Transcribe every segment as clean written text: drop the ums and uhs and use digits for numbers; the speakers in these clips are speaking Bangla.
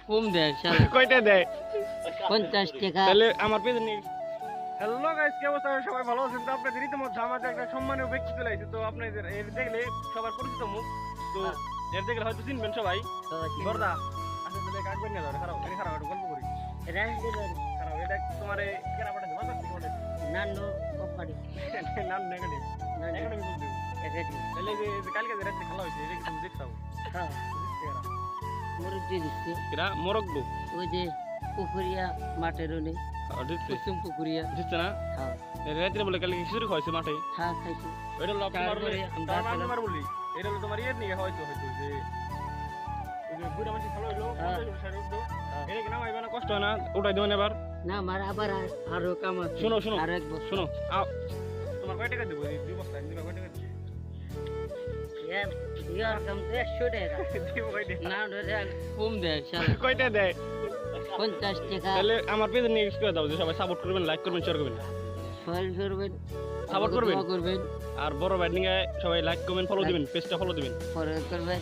কম দেয় কয়টা দেয় 50 টাকা। তাহলে আমার পেজে নিয়ে হ্যালো গাইস, কি অবস্থা? সবাই ভালো আছেন তো? আপনাদের ইতিমধ্যে আমাদের একটা সম্মানীয় ব্যক্তি চলে আসছে, তো আপনাদের এর দেখলে সবার পরিচিত মুখ, তো এর দেখলে হয়তো চিনবেন সবাই। বরদা আচ্ছা, তাহলে কাটবেন না, ধরে খারাপ এখানে খারাপ একটু গল্প করি। খারাপ এটা তোমার কেনা পাঠাচ্ছে বাজার থেকে বলে নানো কোপাড়ি নাম নেগেটিভ নেগেটিভ বলতে তাহলে যে কালকে যে রাতে খেলা হয়েছে এটা কি তুমি দেখছো? হ্যাঁ মুরগি দিচ্ছে এরা মোরগবো ওই যে পুকুরিয়া মাঠের ওনে কুসুম পুকুরিয়া দিচ্ছে না? হ্যাঁ রাত্রে বলে কালকে খিচুড়ি খাওয়াইছে মাঠে। হ্যাঁ খাইছি এটা হলো তোমার তারপরে আমরা তোমার বলি এটা হলো তোমার ইয়ের নিয়ে হয়তো হয়তো যে ওই যে বুড়া মানুষ ভালো হইলো এটা কি নামাইবে না? কষ্ট হয় না? উঠাই দেবেন এবার। না আমার আবার আরো কাম আছে। শোনো শোনো আর এক বছর শোনো তোমার কয় টাকা দেবো? এই 2 বস্তা দিবা কয় টাকা দেবো? ইয়ার কাম তো 100 টাকা দিব কয় টাকা? না কম দেয় কয়টা দেয় 50 টাকা। তাহলে আমার পেজে নিয়ে করে দাও যে সবাই সাপোর্ট করবেন, লাইক করবেন, শেয়ার করবেন, সবাই করবেন, সাপোর্ট করবেন করবেন আর বড় ব্যাটিং এ সবাই লাইক কমেন্ট ফলো দিবেন, পেজটা ফলো দিবেন। পরে করবেন।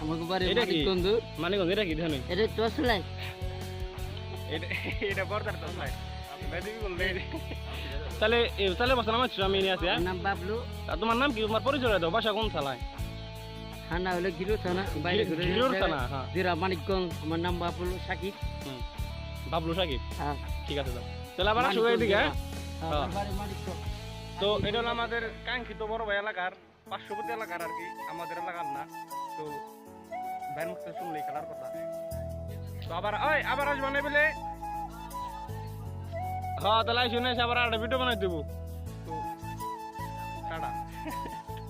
আমাকে বাড়ি এটা কি বন্ধু মানিকগঞ্জ? এটা কি দেখেন? এটা চসলাই এটা এটা বর্দার তো নাই বেদি বললে তাহলে তাহলে বসা নাম আছে আমি নিয়ে আসি। নাম বাবলু। আর তোমার নাম কি? তোমার পরিচয় দাও, বাসা কোন থানায়? থানা হলো গিরো থানা, বাইরে গিরোর থানা। হ্যাঁ জিরা মানিকগঞ্জ। আমার নাম বাবলু সাকিব। বাবলু সাকিব। হ্যাঁ ঠিক আছে দাও, তাহলে আবার আসো এদিকে। হ্যাঁ আমার বাড়ি মানিকগঞ্জ। তো এটা হলো আমাদের কাঙ্ক্ষিত বড় ভাই এলাকার, পার্শ্ববর্তী এলাকার আর কি, আমাদের এলাকার না। তো ভাইয়ের মুখে শুনলেই খেলার কথা। তো আবার আবার আসবে না বলে। হ্যাঁ তাহলে শুনে আবার একটা ভিডিও বানাই দেবো। তো টাটা।